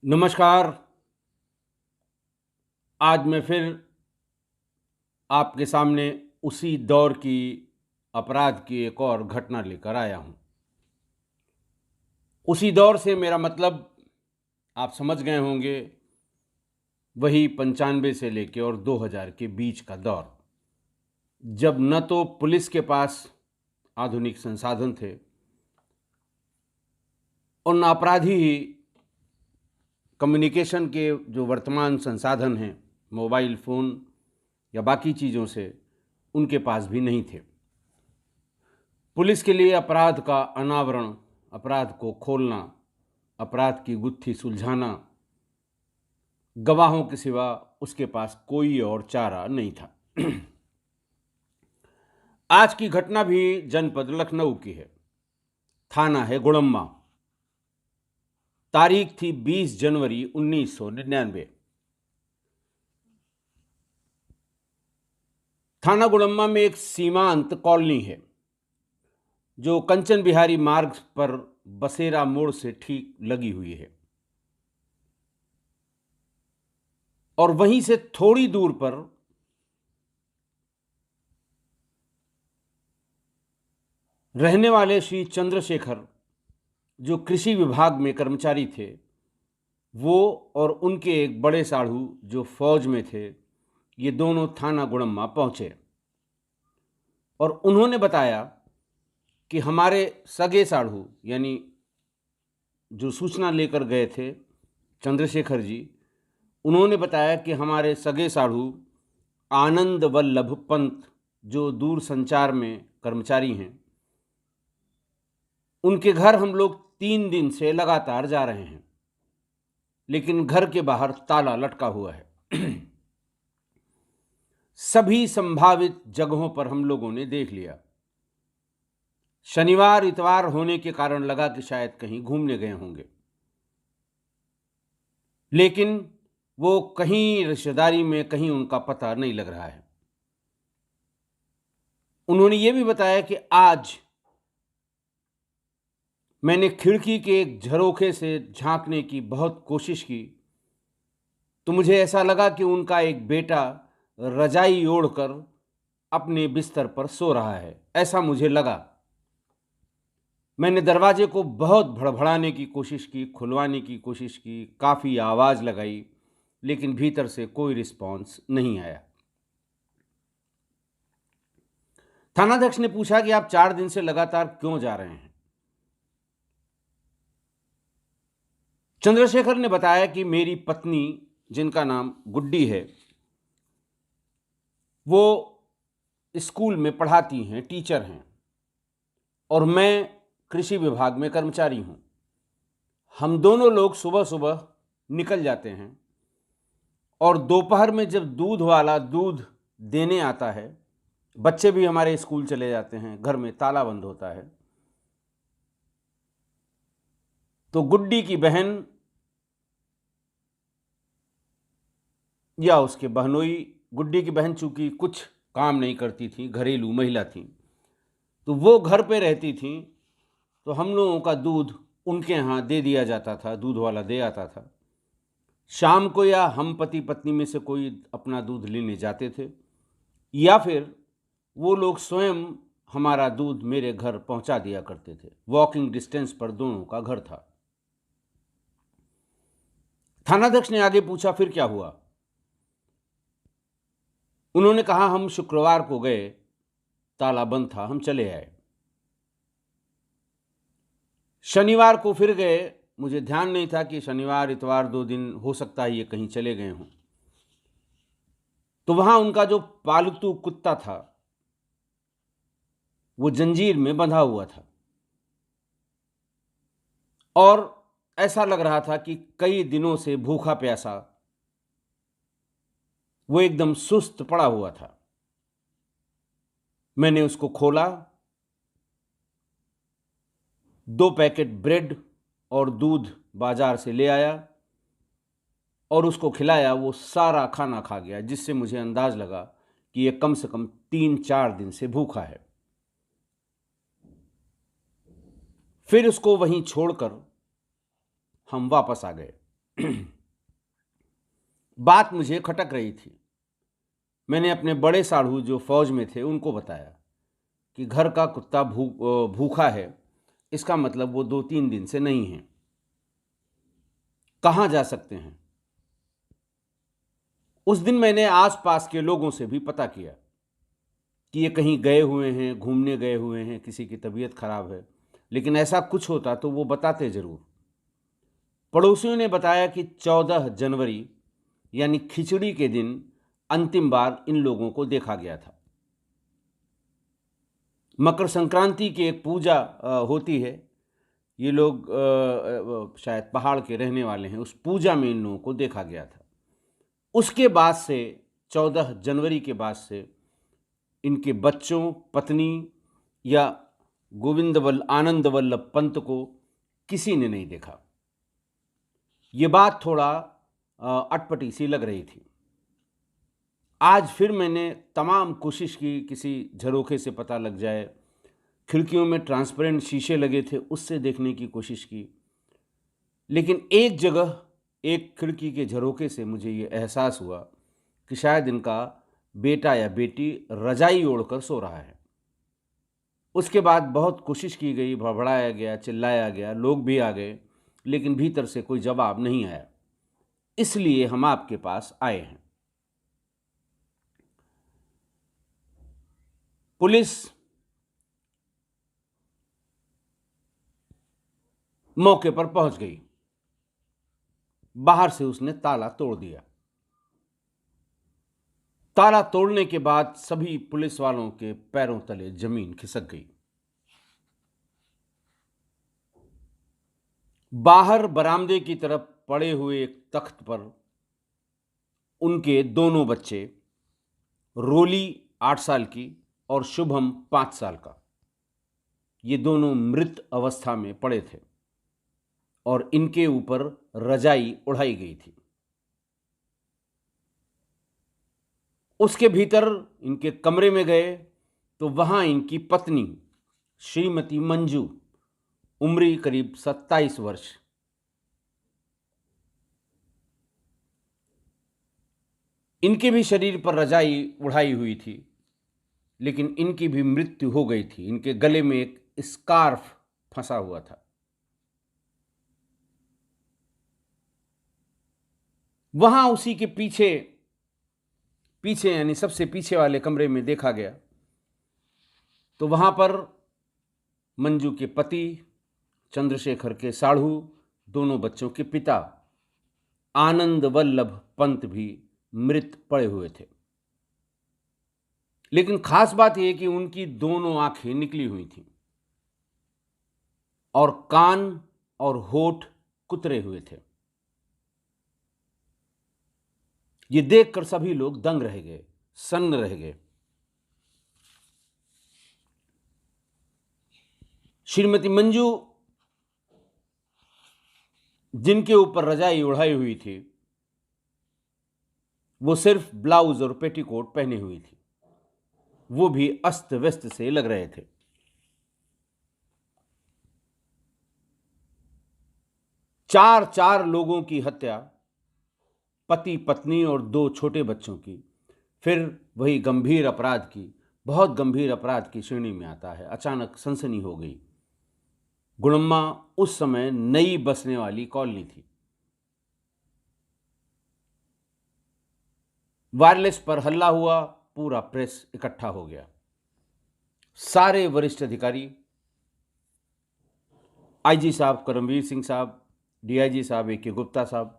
नमस्कार। आज मैं फिर आपके सामने उसी दौर की अपराध की एक और घटना लेकर आया हूँ। उसी दौर से मेरा मतलब आप समझ गए होंगे, वही 95 से लेके और 2000 के बीच का दौर, जब न तो पुलिस के पास आधुनिक संसाधन थे और न अपराधी ही कम्युनिकेशन के जो वर्तमान संसाधन हैं, मोबाइल फ़ोन या बाकी चीज़ों से, उनके पास भी नहीं थे। पुलिस के लिए अपराध का अनावरण, अपराध को खोलना, अपराध की गुत्थी सुलझाना, गवाहों के सिवा उसके पास कोई और चारा नहीं था। आज की घटना भी जनपद लखनऊ की है। थाना है गुड़म्मा। तारीख थी 20 जनवरी 1999। थाना गुड़म्मा में एक सीमांत कॉलोनी है जो कंचन बिहारी मार्ग पर बसेरा मोड़ से ठीक लगी हुई है, और वहीं से थोड़ी दूर पर रहने वाले श्री चंद्रशेखर, जो कृषि विभाग में कर्मचारी थे, वो और उनके एक बड़े साढ़ू जो फौज में थे, ये दोनों थाना गुड़म्मा पहुंचे और उन्होंने बताया कि हमारे सगे साढ़ू, यानी जो सूचना लेकर गए थे चंद्रशेखर जी, उन्होंने बताया कि हमारे सगे साढ़ू आनंद वल्लभ पंत, जो दूर संचार में कर्मचारी हैं, उनके घर हम लोग 3 दिन से लगातार जा रहे हैं, लेकिन घर के बाहर ताला लटका हुआ है। सभी संभावित जगहों पर हम लोगों ने देख लिया। शनिवार इतवार होने के कारण लगा कि शायद कहीं घूमने गए होंगे, लेकिन वो कहीं रिश्तेदारी में, कहीं उनका पता नहीं लग रहा है। उन्होंने ये भी बताया कि आज मैंने खिड़की के एक झरोखे से झांकने की बहुत कोशिश की, तो मुझे ऐसा लगा कि उनका एक बेटा रजाई ओढ़कर अपने बिस्तर पर सो रहा है, ऐसा मुझे लगा। मैंने दरवाजे को बहुत भड़बड़ाने की कोशिश की, खुलवाने की कोशिश की, काफ़ी आवाज़ लगाई, लेकिन भीतर से कोई रिस्पॉन्स नहीं आया। थानाध्यक्ष ने पूछा कि आप 4 दिन से लगातार क्यों जा रहे हैं? चंद्रशेखर ने बताया कि मेरी पत्नी, जिनका नाम गुड्डी है, वो स्कूल में पढ़ाती हैं, टीचर हैं, और मैं कृषि विभाग में कर्मचारी हूँ। हम दोनों लोग सुबह सुबह निकल जाते हैं और दोपहर में जब दूध वाला दूध देने आता है, बच्चे भी हमारे स्कूल चले जाते हैं, घर में ताला बंद होता है, तो गुड्डी की बहन या उसके बहनोई, गुड्डी की बहन चूंकि कुछ काम नहीं करती थी, घरेलू महिला थी, तो वो घर पे रहती थी, तो हम लोगों का दूध उनके यहाँ दे दिया जाता था, दूध वाला दे आता था। शाम को या हम पति पत्नी में से कोई अपना दूध लेने जाते थे, या फिर वो लोग स्वयं हमारा दूध मेरे घर पहुंचा दिया करते थे। वॉकिंग डिस्टेंस पर दोनों का घर था। थानाध्यक्ष ने आगे पूछा, फिर क्या हुआ? उन्होंने कहा, हम शुक्रवार को गए, ताला बंद था, हम चले आए। शनिवार को फिर गए, मुझे ध्यान नहीं था कि शनिवार इतवार 2 दिन हो सकता है ये कहीं चले गए हों। तो वहां उनका जो पालतू कुत्ता था वो जंजीर में बंधा हुआ था, और ऐसा लग रहा था कि कई दिनों से भूखा प्यासा वो एकदम सुस्त पड़ा हुआ था। मैंने उसको खोला, 2 पैकेट ब्रेड और दूध बाजार से ले आया और उसको खिलाया। वो सारा खाना खा गया, जिससे मुझे अंदाज लगा कि ये कम से कम 3-4 दिन से भूखा है। फिर उसको वहीं छोड़कर हम वापस आ गए। बात मुझे खटक रही थी। मैंने अपने बड़े साढ़ू जो फौज में थे उनको बताया कि घर का कुत्ता भूखा है, इसका मतलब वो 2-3 दिन से नहीं है। कहाँ जा सकते हैं? उस दिन मैंने आसपास के लोगों से भी पता किया कि ये कहीं गए हुए हैं, घूमने गए हुए हैं, किसी की तबीयत खराब है, लेकिन ऐसा कुछ होता तो वो बताते ज़रूर। पड़ोसियों ने बताया कि 14 जनवरी यानी खिचड़ी के दिन अंतिम बार इन लोगों को देखा गया था। मकर संक्रांति की एक पूजा होती है। ये लोग शायद पहाड़ के रहने वाले हैं। उस पूजा में इन लोगों को देखा गया था। उसके बाद से 14 जनवरी के बाद से इनके बच्चों, पत्नी या आनंद वल्लभ पंत को किसी ने नहीं देखा। ये बात थोड़ा अटपटी सी लग रही थी। आज फिर मैंने तमाम कोशिश की किसी झरोखे से पता लग जाए। खिड़कियों में ट्रांसपेरेंट शीशे लगे थे, उससे देखने की कोशिश की, लेकिन एक जगह एक खिड़की के झरोखे से मुझे ये एहसास हुआ कि शायद इनका बेटा या बेटी रजाई ओढ़कर सो रहा है। उसके बाद बहुत कोशिश की गई, भड़बड़ाया गया, चिल्लाया गया, लोग भी आ गए, लेकिन भीतर से कोई जवाब नहीं आया। इसलिए हम आपके पास आए हैं। पुलिस मौके पर पहुंच गई। बाहर से उसने ताला तोड़ दिया। ताला तोड़ने के बाद सभी पुलिस वालों के पैरों तले जमीन खिसक गई। बाहर बरामदे की तरफ पड़े हुए एक तख्त पर उनके दोनों बच्चे, रोली 8 साल की और शुभम 5 साल का, ये दोनों मृत अवस्था में पड़े थे और इनके ऊपर रजाई उड़ाई गई थी। उसके भीतर इनके कमरे में गए तो वहां इनकी पत्नी श्रीमती मंजू, उम्र करीब 27 वर्ष, इनके भी शरीर पर रजाई उड़ाई हुई थी, लेकिन इनकी भी मृत्यु हो गई थी। इनके गले में एक स्कार्फ फंसा हुआ था। वहां उसी के पीछे पीछे यानी सबसे पीछे वाले कमरे में देखा गया तो वहां पर मंजू के पति, चंद्रशेखर के साढ़ू, दोनों बच्चों के पिता आनंद वल्लभ पंत भी मृत पड़े हुए थे। लेकिन खास बात यह कि उनकी दोनों आंखें निकली हुई थीं और कान और होठ कुतरे हुए थे। ये देखकर सभी लोग दंग रह गए, सन्न रह गए। श्रीमती मंजू, जिनके ऊपर रजाई उड़ाई हुई थी, वो सिर्फ ब्लाउज और पेटीकोट पहने हुई थी। वो भी अस्त व्यस्त से लग रहे थे। चार लोगों की हत्या, पति पत्नी और 2 छोटे बच्चों की, फिर वही गंभीर अपराध की, बहुत गंभीर अपराध की श्रेणी में आता है। अचानक सनसनी हो गई। गुड़म्मा उस समय नई बसने वाली कॉलोनी थी। वायरलेस पर हल्ला हुआ, पूरा प्रेस इकट्ठा हो गया। सारे वरिष्ठ अधिकारी, आईजी साहब करमवीर सिंह साहब, डीआईजी साहब ए.के. गुप्ता साहब,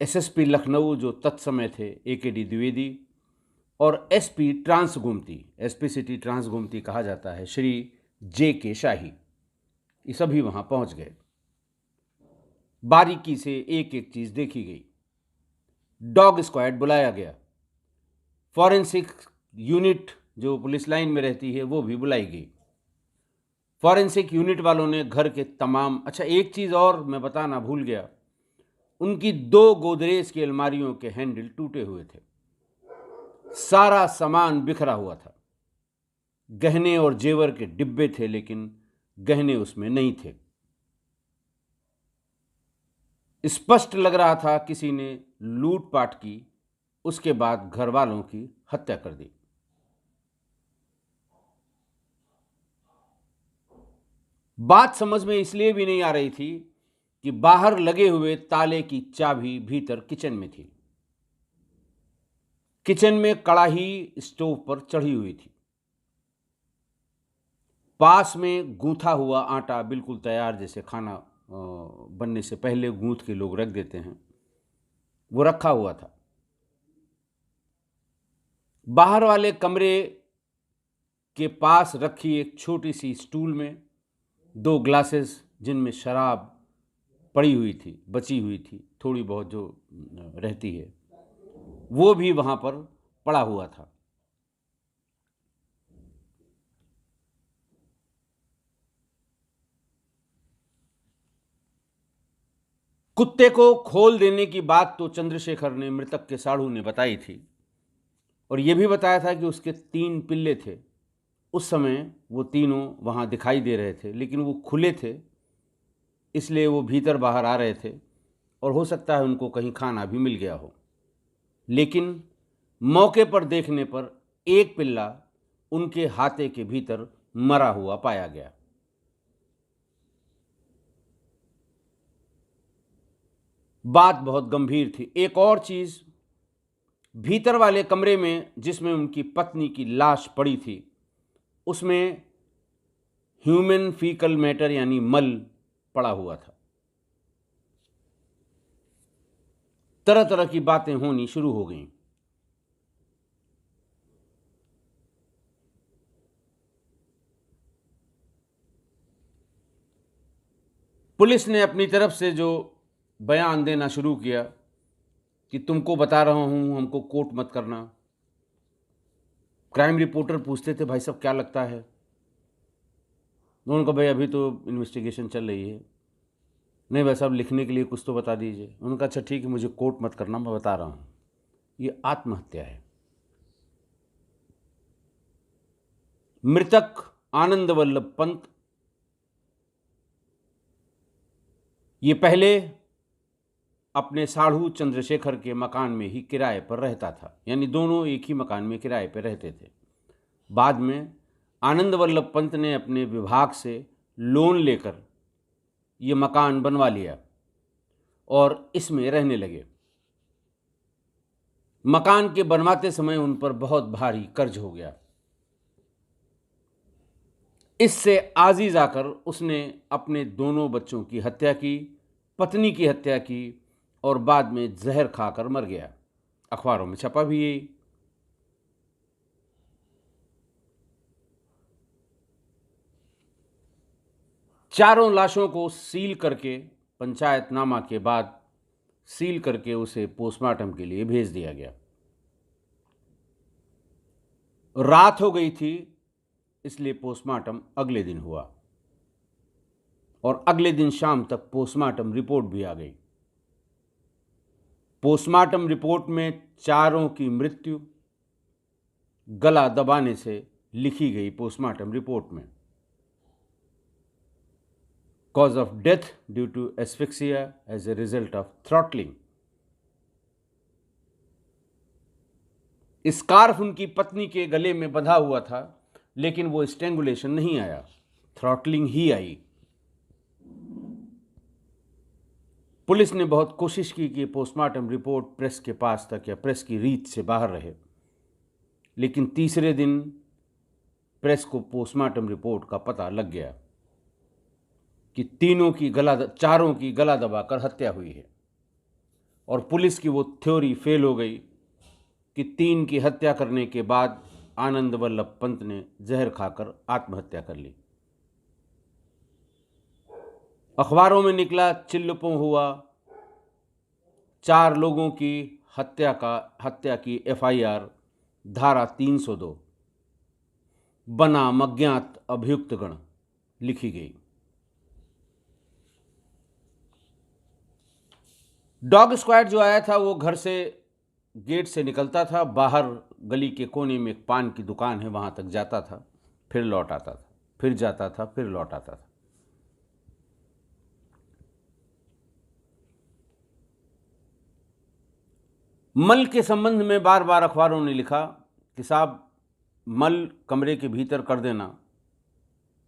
एसएसपी लखनऊ जो तत्समय थे ए.के.डी. Dwivedi, D SP trans Gomti, SP city trans Gomti कहा जाता है, श्री जे.के. शाही, ये सभी वहां पहुंच गए। बारीकी से एक एक चीज देखी गई। डॉग स्क्वाड बुलाया गया। फॉरेंसिक यूनिट जो पुलिस लाइन में रहती है वो भी बुलाई गई। फॉरेंसिक यूनिट वालों ने घर के तमाम, अच्छा एक चीज और मैं बताना भूल गया, उनकी 2 गोदरेज की अलमारियों के हैंडल टूटे हुए थे। सारा सामान बिखरा हुआ था। गहने और जेवर के डिब्बे थे, लेकिन गहने उसमें नहीं थे। स्पष्ट लग रहा था किसी ने लूटपाट की, उसके बाद घर वालों की हत्या कर दी। बात समझ में इसलिए भी नहीं आ रही थी कि बाहर लगे हुए ताले की चाबी भीतर किचन में थी। किचन में कड़ाही स्टोव पर चढ़ी हुई थी। पास में गूंथा हुआ आटा बिल्कुल तैयार, जैसे खाना बनने से पहले गूंथ के लोग रख देते हैं, वो रखा हुआ था। बाहर वाले कमरे के पास रखी एक छोटी सी स्टूल में 2 ग्लासेस जिनमें शराब पड़ी हुई थी, बची हुई थी, थोड़ी बहुत जो रहती है, वो भी वहां पर पड़ा हुआ था। कुत्ते को खोल देने की बात तो चंद्रशेखर ने, मृतक के साढ़ू ने बताई थी, और यह भी बताया था कि उसके 3 पिल्ले थे। उस समय वो तीनों वहां दिखाई दे रहे थे, लेकिन वो खुले थे, इसलिए वो भीतर बाहर आ रहे थे, और हो सकता है उनको कहीं खाना भी मिल गया हो। लेकिन मौके पर देखने पर एक पिल्ला उनके हाथे के भीतर मरा हुआ पाया गया। बात बहुत गंभीर थी। एक और चीज, भीतर वाले कमरे में जिसमें उनकी पत्नी की लाश पड़ी थी, उसमें ह्यूमन फीकल मैटर यानी मल पड़ा हुआ था। तरह तरह की बातें होनी शुरू हो गईं। पुलिस ने अपनी तरफ से जो बयान देना शुरू किया कि तुमको बता रहा हूं, हमको कोर्ट मत करना। क्राइम रिपोर्टर पूछते थे, भाई साहब क्या लगता है? उन्होंने कहा, भाई अभी तो इन्वेस्टिगेशन चल रही है। नहीं भाई साहब, लिखने के लिए कुछ तो बता दीजिए। उन्होंने कहा, अच्छा ठीक है, मुझे कोर्ट मत करना, मैं बता रहा हूं, ये आत्महत्या है। मृतक आनंद वल्लभ पंत, ये पहले अपने साढ़ू चंद्रशेखर के मकान में ही किराए पर रहता था, यानी दोनों एक ही मकान में किराए पर रहते थे। बाद में आनंद वल्लभ पंत ने अपने विभाग से लोन लेकर ये मकान बनवा लिया और इसमें रहने लगे। मकान के बनवाते समय उन पर बहुत भारी कर्ज हो गया। इससे आजीज आकर उसने अपने दोनों बच्चों की हत्या की, पत्नी की हत्या की, और बाद में जहर खाकर मर गया। अखबारों में छपा भी यही। चारों लाशों को सील करके, पंचायतनामा के बाद सील करके उसे पोस्टमार्टम के लिए भेज दिया गया। रात हो गई थी, इसलिए पोस्टमार्टम अगले दिन हुआ, और अगले दिन शाम तक पोस्टमार्टम रिपोर्ट भी आ गई। पोस्टमार्टम रिपोर्ट में चारों की मृत्यु गला दबाने से लिखी गई। पोस्टमार्टम रिपोर्ट में cause of death due to asphyxia as a result of throttling. Scarf उनकी पत्नी के गले में बंधा हुआ था, लेकिन वो स्ट्रेंगुलेशन नहीं आया, थ्रॉटलिंग ही आई। पुलिस ने बहुत कोशिश की कि पोस्टमार्टम रिपोर्ट प्रेस के पास तक या प्रेस की रीच से बाहर रहे, लेकिन तीसरे दिन प्रेस को पोस्टमार्टम रिपोर्ट का पता लग गया कि चारों की गला दबाकर हत्या हुई है, और पुलिस की वो थ्योरी फेल हो गई कि 3 की हत्या करने के बाद आनंद वल्लभ पंत ने जहर खाकर आत्महत्या कर ली। अखबारों में निकला, चिल्लपों हुआ, 4 लोगों की हत्या की FIR, धारा 302 बनाम अज्ञात अभियुक्तगण लिखी गई। डॉग स्क्वाड जो आया था वो घर से, गेट से निकलता था, बाहर गली के कोने में एक पान की दुकान है, वहां तक जाता था, फिर लौट आता था, फिर जाता था, फिर लौट आता था। मल के संबंध में बार बार अखबारों ने लिखा कि साहब मल कमरे के भीतर कर देना।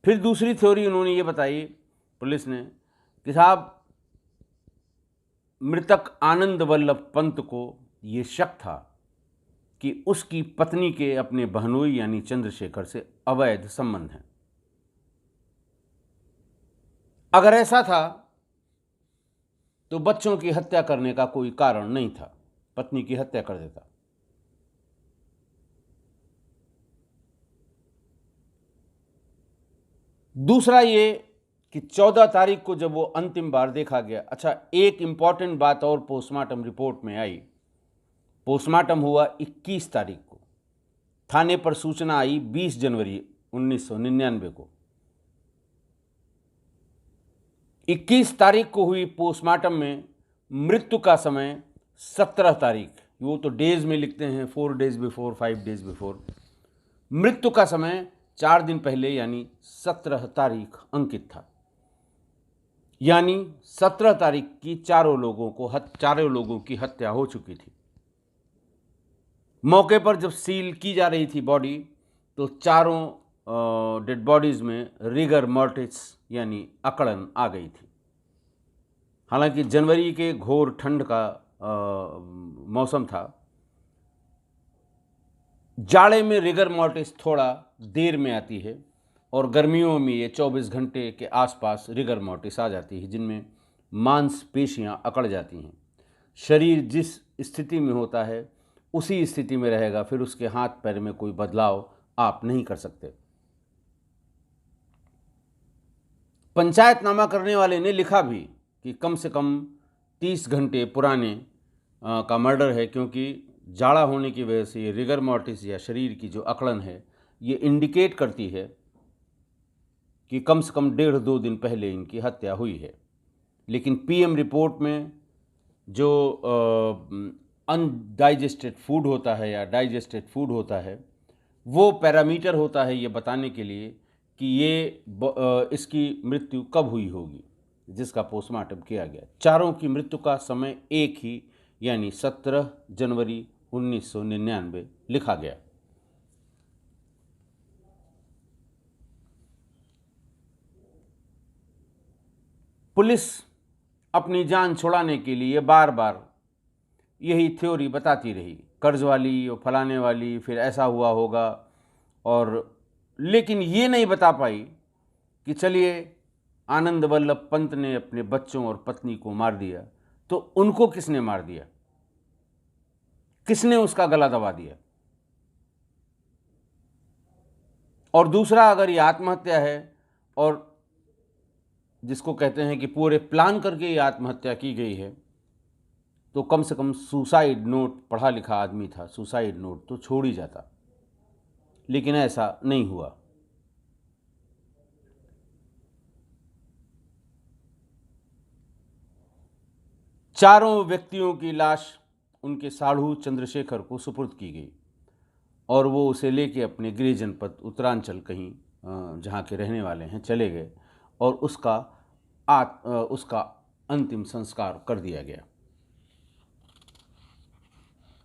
फिर दूसरी थ्योरी उन्होंने ये बताई पुलिस ने कि साहब मृतक आनंद वल्लभ पंत को ये शक था कि उसकी पत्नी के अपने बहनोई यानी चंद्रशेखर से अवैध संबंध हैं। अगर ऐसा था तो बच्चों की हत्या करने का कोई कारण नहीं था, पत्नी की हत्या कर देता। दूसरा ये कि 14 तारीख को जब वो अंतिम बार देखा गया। अच्छा, एक इंपॉर्टेंट बात और पोस्टमार्टम रिपोर्ट में आई। पोस्टमार्टम हुआ 21 तारीख को, थाने पर सूचना आई 20 जनवरी 1999 को। 21 तारीख को हुई पोस्टमार्टम में मृत्यु का समय 17 तारीख, वो तो डेज में लिखते हैं 4 डेज बिफोर, 5 डेज बिफोर, मृत्यु का समय 4 दिन पहले यानी 17 तारीख अंकित था। यानी 17 तारीख की चारों लोगों की हत्या हो चुकी थी। मौके पर जब सील की जा रही थी बॉडी, तो चारों डेड बॉडीज में रिगर मॉर्टिस यानी अकड़न आ गई थी। हालांकि जनवरी के घोर ठंड का मौसम था। जाड़े में रिगर मॉर्टिस थोड़ा देर में आती है और गर्मियों में ये 24 घंटे के आसपास रिगर मॉर्टिस आ जाती है, जिनमें मांसपेशियां अकड़ जाती हैं। शरीर जिस स्थिति में होता है उसी स्थिति में रहेगा, फिर उसके हाथ पैर में कोई बदलाव आप नहीं कर सकते। पंचायतनामा करने वाले ने लिखा भी कि कम से कम 30 घंटे पुराने का मर्डर है, क्योंकि जाड़ा होने की वजह से ये रिगर मॉर्टिस या शरीर की जो अकड़न है ये इंडिकेट करती है कि कम से कम 1.5-2 दिन पहले इनकी हत्या हुई है। लेकिन पीएम रिपोर्ट में जो अनडाइजेस्टेड फूड होता है या डाइजेस्टेड फूड होता है, वो पैरामीटर होता है ये बताने के लिए कि ये इसकी मृत्यु कब हुई होगी, जिसका पोस्टमार्टम किया गया। चारों की मृत्यु का समय एक ही यानी 17 जनवरी 1999 लिखा गया। पुलिस अपनी जान छुड़ाने के लिए बार बार यही थ्योरी बताती रही, कर्ज वाली और फलाने वाली, फिर ऐसा हुआ होगा, और लेकिन ये नहीं बता पाई कि चलिए आनंद वल्लभ पंत ने अपने बच्चों और पत्नी को मार दिया, तो उनको किसने मार दिया, किसने उसका गला दबा दिया। और दूसरा, अगर ये आत्महत्या है और जिसको कहते हैं कि पूरे प्लान करके ये आत्महत्या की गई है, तो कम से कम सुसाइड नोट, पढ़ा लिखा आदमी था, सुसाइड नोट तो छोड़ ही जाता। लेकिन ऐसा नहीं हुआ। चारों व्यक्तियों की लाश उनके साढ़ू चंद्रशेखर को सुपुर्द की गई और वो उसे लेके अपने गृह जनपद उत्तरांचल कहीं जहाँ के रहने वाले हैं चले गए और उसका अंतिम संस्कार कर दिया गया।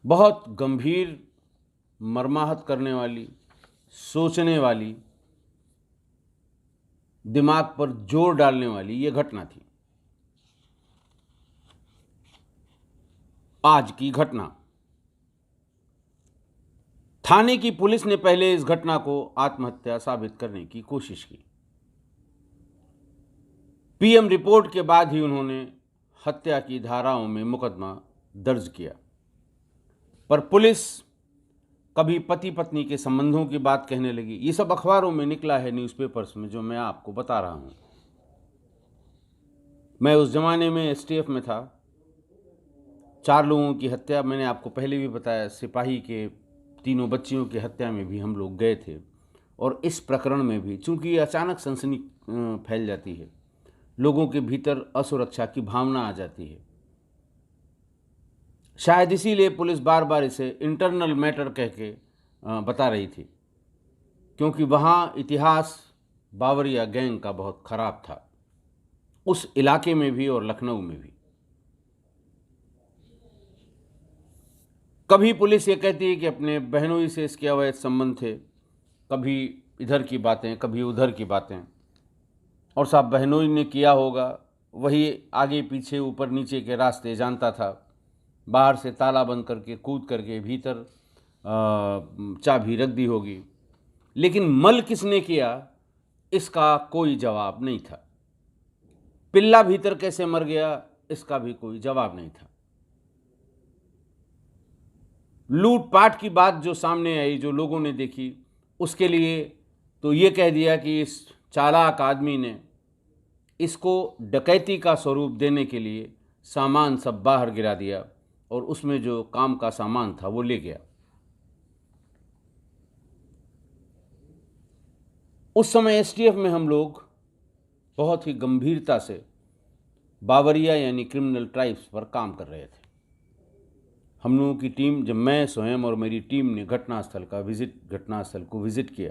बहुत गंभीर, मर्माहत करने वाली, सोचने वाली, दिमाग पर जोर डालने वाली ये घटना थी। आज की घटना, थाने की पुलिस ने पहले इस घटना को आत्महत्या साबित करने की कोशिश की। पीएम रिपोर्ट के बाद ही उन्होंने हत्या की धाराओं में मुकदमा दर्ज किया। पर पुलिस कभी पति पत्नी के संबंधों की बात कहने लगी। ये सब अखबारों में निकला है, न्यूज़पेपर्स में, जो मैं आपको बता रहा हूं। मैं उस जमाने में एसटीएफ में था। 4 लोगों की हत्या, मैंने आपको पहले भी बताया, सिपाही के 3 बच्चियों की हत्या में भी हम लोग गए थे। और इस प्रकरण में भी, चूंकि ये अचानक सनसनी फैल जाती है, लोगों के भीतर असुरक्षा की भावना आ जाती है, शायद इसीलिए पुलिस बार बार इसे इंटरनल मैटर कह के बता रही थी, क्योंकि वहाँ इतिहास बावरिया गैंग का बहुत खराब था, उस इलाके में भी और लखनऊ में भी। कभी पुलिस ये कहती है कि अपने बहनोई से इसके अवैध संबंध थे, कभी इधर की बातें, कभी उधर की बातें। और साहब बहनोई ने किया होगा, वही आगे पीछे ऊपर नीचे के रास्ते जानता था। बाहर से ताला बंद करके कूद करके भीतर चाबी रख दी होगी। लेकिन मल किसने किया, इसका कोई जवाब नहीं था। पिल्ला भीतर कैसे मर गया, इसका भी कोई जवाब नहीं था। लूटपाट की बात जो सामने आई, जो लोगों ने देखी, उसके लिए तो ये कह दिया कि इस चालाक आदमी ने इसको डकैती का स्वरूप देने के लिए सामान सब बाहर गिरा दिया और उसमें जो काम का सामान था वो ले गया। उस समय एसटीएफ में हम लोग बहुत ही गंभीरता से बावरिया यानी क्रिमिनल ट्राइब्स पर काम कर रहे थे। हम लोगों की टीम, जब मैं स्वयं और मेरी टीम ने घटनास्थल को विजिट किया,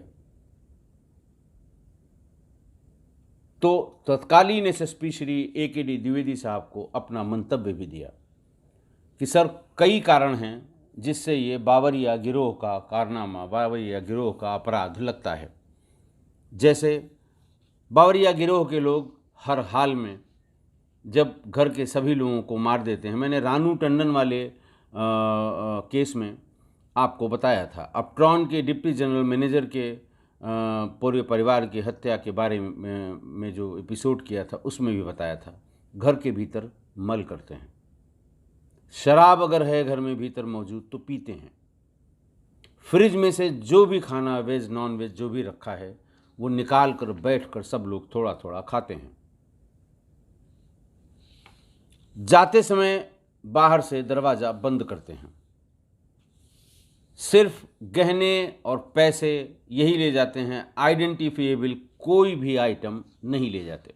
तो तत्कालीन एसएसपी श्री AKD द्विवेदी साहब को अपना मंतव्य भी दिया कि सर कई कारण हैं जिससे ये बावरिया गिरोह का कारनामा, बावरिया गिरोह का अपराध लगता है। जैसे बावरिया गिरोह के लोग हर हाल में जब घर के सभी लोगों को मार देते हैं, मैंने रानू टंडन वाले केस में आपको बताया था, अपट्रॉन के डिप्टी जनरल मैनेजर के पूरे परिवार की हत्या के बारे में जो एपिसोड किया था उसमें भी बताया था। घर के भीतर मल करते हैं, शराब अगर है घर में भीतर मौजूद तो पीते हैं, फ्रिज में से जो भी खाना वेज नॉन वेज जो भी रखा है वो निकाल कर बैठ कर सब लोग थोड़ा थोड़ा खाते हैं। जाते समय बाहर से दरवाज़ा बंद करते हैं, सिर्फ गहने और पैसे यही ले जाते हैं, आइडेंटिफिएबल कोई भी आइटम नहीं ले जाते।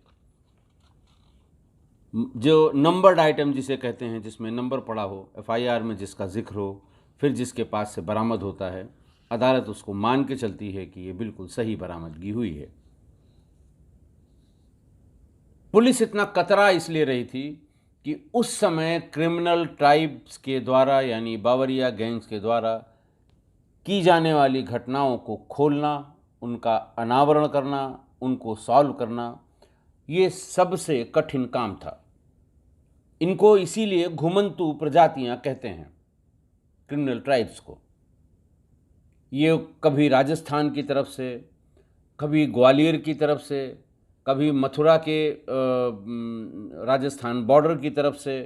जो नंबर्ड आइटम जिसे कहते हैं, जिसमें नंबर पड़ा हो, FIR में जिसका जिक्र हो, फिर जिसके पास से बरामद होता है, अदालत उसको मान के चलती है कि ये बिल्कुल सही बरामदगी हुई है। पुलिस इतना कतरा इसलिए रही थी कि उस समय क्रिमिनल ट्राइब्स के द्वारा यानी बावरिया गैंग्स के द्वारा की जाने वाली घटनाओं को खोलना, उनका अनावरण करना, उनको सॉल्व करना, ये सबसे कठिन काम था। इनको इसीलिए घुमंतू प्रजातियां कहते हैं, क्रिमिनल ट्राइब्स को। ये कभी राजस्थान की तरफ से, कभी ग्वालियर की तरफ से, कभी मथुरा के राजस्थान बॉर्डर की तरफ से,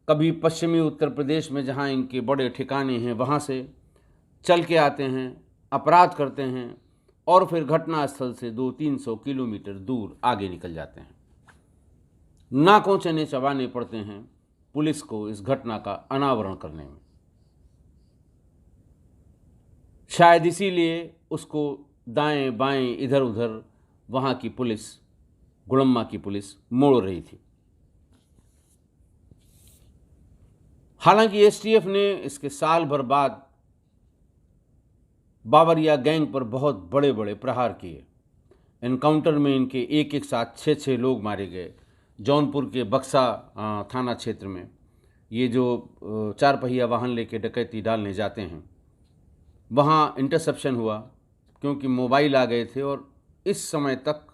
कभी पश्चिमी उत्तर प्रदेश में जहाँ इनके बड़े ठिकाने हैं वहाँ से चल के आते हैं, अपराध करते हैं और फिर घटनास्थल से 200-300 किलोमीटर दूर आगे निकल जाते हैं। नाकों चने चबाने पड़ते हैं पुलिस को इस घटना का अनावरण करने में। शायद इसीलिए उसको दाएं बाएं इधर उधर वहाँ की पुलिस, गुड़म्मा की पुलिस मोड़ रही थी। हालांकि एसटीएफ ने इसके साल भर बाद बावरिया गैंग पर बहुत बड़े बड़े प्रहार किए। एनकाउंटर में इनके एक एक साथ 6-6 लोग मारे गए। जौनपुर के बक्सा थाना क्षेत्र में ये जो 4 पहिया वाहन लेके डकैती डालने जाते हैं, वहाँ इंटरसेप्शन हुआ क्योंकि मोबाइल आ गए थे। और इस समय तक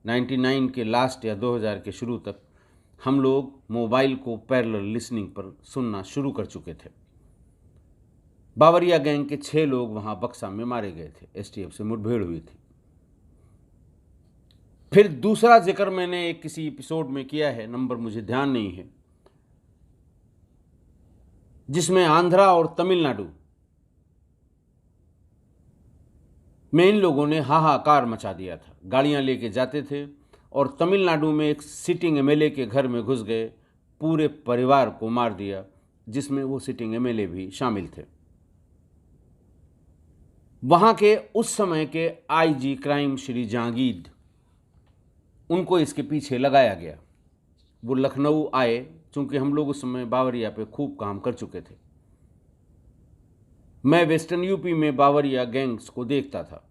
99 के लास्ट या 2000 के शुरू तक हम लोग मोबाइल को पैरेलल लिसनिंग पर सुनना शुरू कर चुके थे। बावरिया गैंग के 6 लोग वहाँ बक्सा में मारे गए थे, एसटीएफ से मुठभेड़ हुई थी। फिर दूसरा जिक्र मैंने एक किसी एपिसोड में किया है, नंबर मुझे ध्यान नहीं है, जिसमें आंध्रा और तमिलनाडु में इन लोगों ने हाहाकार मचा दिया था। गाड़ियां लेके जाते थे और तमिलनाडु में एक सिटिंग एमएलए के घर में घुस गए, पूरे परिवार को मार दिया, जिसमें वो सिटिंग एमएलए भी शामिल थे। वहाँ के उस समय के आईजी क्राइम श्री जहांगीर, उनको इसके पीछे लगाया गया। वो लखनऊ आए, चूँकि हम लोग उस समय बावरिया पे खूब काम कर चुके थे। मैं वेस्टर्न यूपी में बावरिया गैंग्स को देखता था।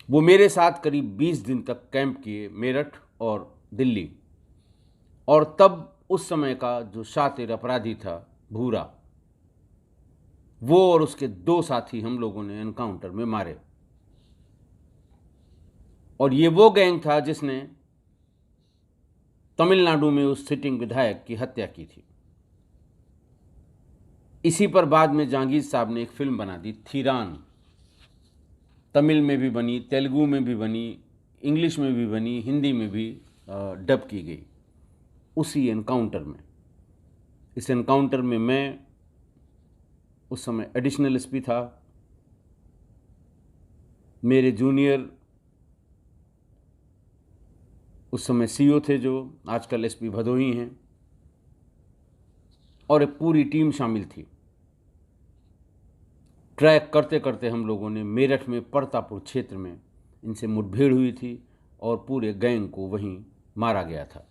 वो मेरे साथ करीब 20 दिन तक कैंप किए, मेरठ और दिल्ली। और तब उस समय का जो शातिर अपराधी था भूरा, वो और उसके 2 साथी हम लोगों ने एनकाउंटर में मारे। और ये वो गैंग था जिसने तमिलनाडु में उस सिटिंग विधायक की हत्या की थी। इसी पर बाद में जहांगीर साहब ने एक फिल्म बना दी, थीरान। तमिल में भी बनी, तेलुगु में भी बनी, इंग्लिश में भी बनी, हिंदी में भी डब की गई उसी एनकाउंटर में। इस एनकाउंटर में मैं उस समय एडिशनल एसपी था, मेरे जूनियर उस समय सीओ थे जो आजकल एसपी भदोही हैं, और एक पूरी टीम शामिल थी। ट्रैक करते करते हम लोगों ने मेरठ में परतापुर क्षेत्र में इनसे मुठभेड़ हुई थी और पूरे गैंग को वहीं मारा गया था।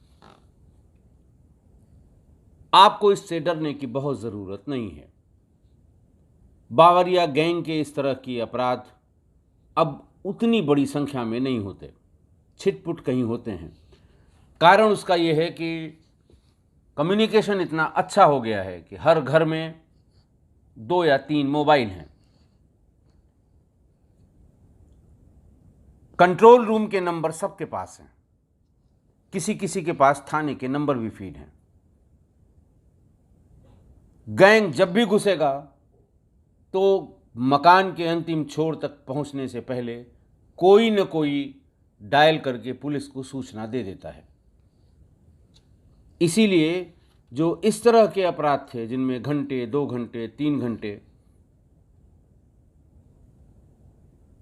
आपको इससे डरने की बहुत ज़रूरत नहीं है। बावरिया गैंग के इस तरह की अपराध अब उतनी बड़ी संख्या में नहीं होते, छिटपुट कहीं होते हैं। कारण उसका यह है कि कम्युनिकेशन इतना अच्छा हो गया है कि हर घर में 2 या 3 मोबाइल हैं। कंट्रोल रूम के नंबर सबके पास हैं, किसी किसी के पास थाने के नंबर भी फीड हैं। गैंग जब भी घुसेगा तो मकान के अंतिम छोर तक पहुंचने से पहले कोई न कोई डायल करके पुलिस को सूचना दे देता है। इसीलिए जो इस तरह के अपराध थे जिनमें घंटे, 2 घंटे, 3 घंटे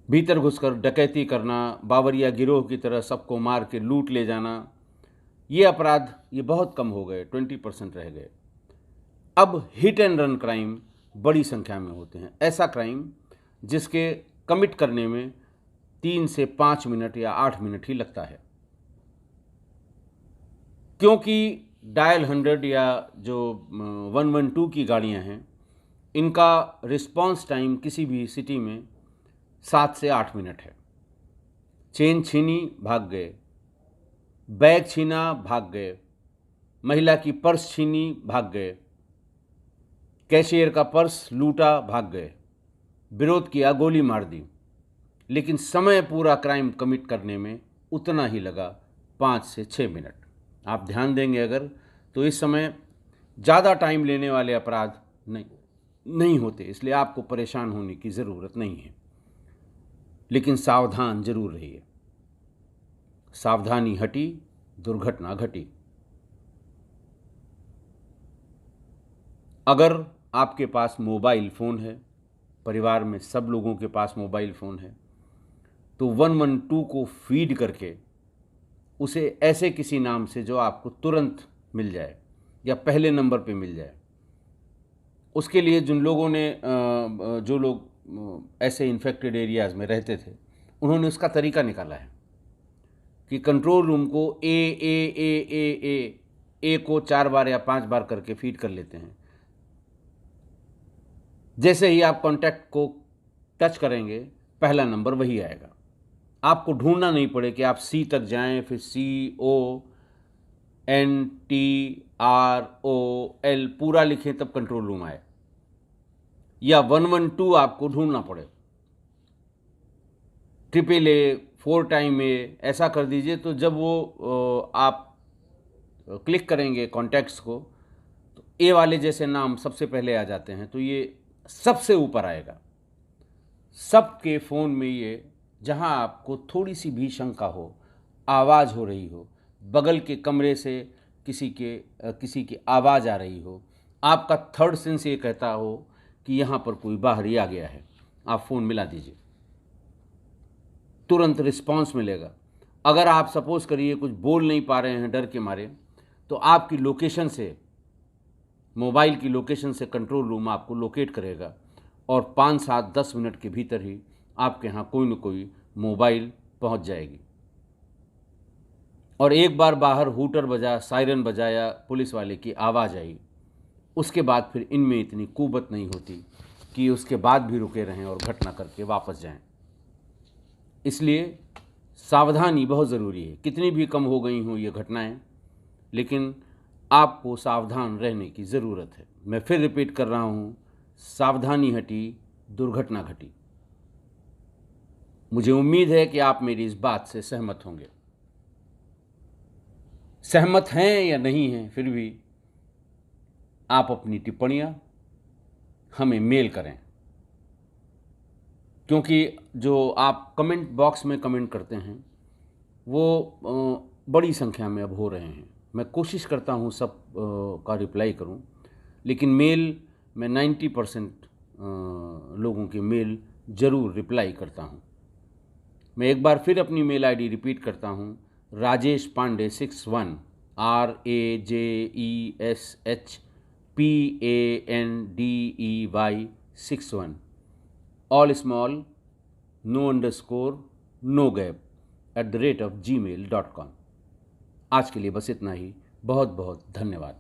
भीतर घुसकर डकैती करना, बावरिया गिरोह की तरह सबको मार के लूट ले जाना, ये अपराध ये बहुत कम हो गए, 20% रह गए। अब हिट एंड रन क्राइम बड़ी संख्या में होते हैं, ऐसा क्राइम जिसके कमिट करने में 3 से 5 मिनट या 8 मिनट ही लगता है, क्योंकि डायल 100 या जो 112 की गाड़ियां हैं, इनका रिस्पांस टाइम किसी भी सिटी में 7 से 8 मिनट है। चेन छीनी, भाग गए, बैग छीना, भाग गए, महिला की पर्स छीनी, भाग गए, कैशियर का पर्स लूटा, भाग गए, विरोध किया, गोली मार दी। लेकिन समय पूरा क्राइम कमिट करने में उतना ही लगा, 5 से 6 मिनट। आप ध्यान देंगे अगर, तो इस समय ज़्यादा टाइम लेने वाले अपराध नहीं होते, इसलिए आपको परेशान होने की ज़रूरत नहीं है। लेकिन सावधान जरूर रहिए। सावधानी हटी, दुर्घटना घटी। अगर आपके पास मोबाइल फ़ोन है, परिवार में सब लोगों के पास मोबाइल फ़ोन है, तो 112 को फीड करके उसे ऐसे किसी नाम से जो आपको तुरंत मिल जाए या पहले नंबर पे मिल जाए। उसके लिए जिन लोगों ने जो लोग ऐसे इन्फेक्टेड एरियाज़ में रहते थे, उन्होंने उसका तरीका निकाला है कि कंट्रोल रूम को ए को 4 बार या 5 बार करके फीड कर लेते हैं। जैसे ही आप कॉन्टैक्ट को टच करेंगे, पहला नंबर वही आएगा। आपको ढूंढना नहीं पड़े कि आप सी तक जाएं, फिर CONTROL पूरा लिखें तब कंट्रोल रूम आए, या 112 आपको ढूंढना पड़े। 888 4 टाइम ऐसा कर दीजिए, तो जब वो आप क्लिक करेंगे कॉन्टैक्ट्स को, तो ए वाले जैसे नाम सबसे पहले आ जाते हैं, तो ये सबसे ऊपर आएगा। सबके फ़ोन में ये, जहां आपको थोड़ी सी भी शंका हो, आवाज़ हो रही हो, बगल के कमरे से किसी की आवाज़ आ रही हो, आपका थर्ड सेंस ये कहता हो कि यहाँ पर कोई बाहरी आ गया है, आप फ़ोन मिला दीजिए, तुरंत रिस्पांस मिलेगा। अगर आप सपोज़ करिए कुछ बोल नहीं पा रहे हैं डर के मारे, तो आपकी लोकेशन से, मोबाइल की लोकेशन से कंट्रोल रूम आपको लोकेट करेगा और 5, 7, 10 मिनट के भीतर ही आपके यहाँ कोई न कोई मोबाइल पहुँच जाएगी। और एक बार बाहर हूटर बजा, सायरन बजा या पुलिस वाले की आवाज़ आई, उसके बाद फिर इनमें इतनी कुवत नहीं होती कि उसके बाद भी रुके रहें और घटना करके वापस जाएं। इसलिए सावधानी बहुत ज़रूरी है। कितनी भी कम हो गई हों ये घटनाएं, लेकिन आपको सावधान रहने की ज़रूरत है। मैं फिर रिपीट कर रहा हूँ, सावधानी हटी, दुर्घटना घटी। मुझे उम्मीद है कि आप मेरी इस बात से सहमत होंगे। सहमत हैं या नहीं हैं, फिर भी आप अपनी टिप्पणियाँ हमें मेल करें, क्योंकि जो आप कमेंट बॉक्स में कमेंट करते हैं वो बड़ी संख्या में अब हो रहे हैं। मैं कोशिश करता हूँ सब का रिप्लाई करूँ, लेकिन मेल मैं 90% लोगों के मेल ज़रूर रिप्लाई करता हूँ। मैं एक बार फिर अपनी मेल आईडी रिपीट करता हूँ, Rajesh Pandey 61 RAJESHPANDEY 61 all small, no underscore, no gap @gmail.com। आज के लिए बस इतना ही। बहुत बहुत धन्यवाद।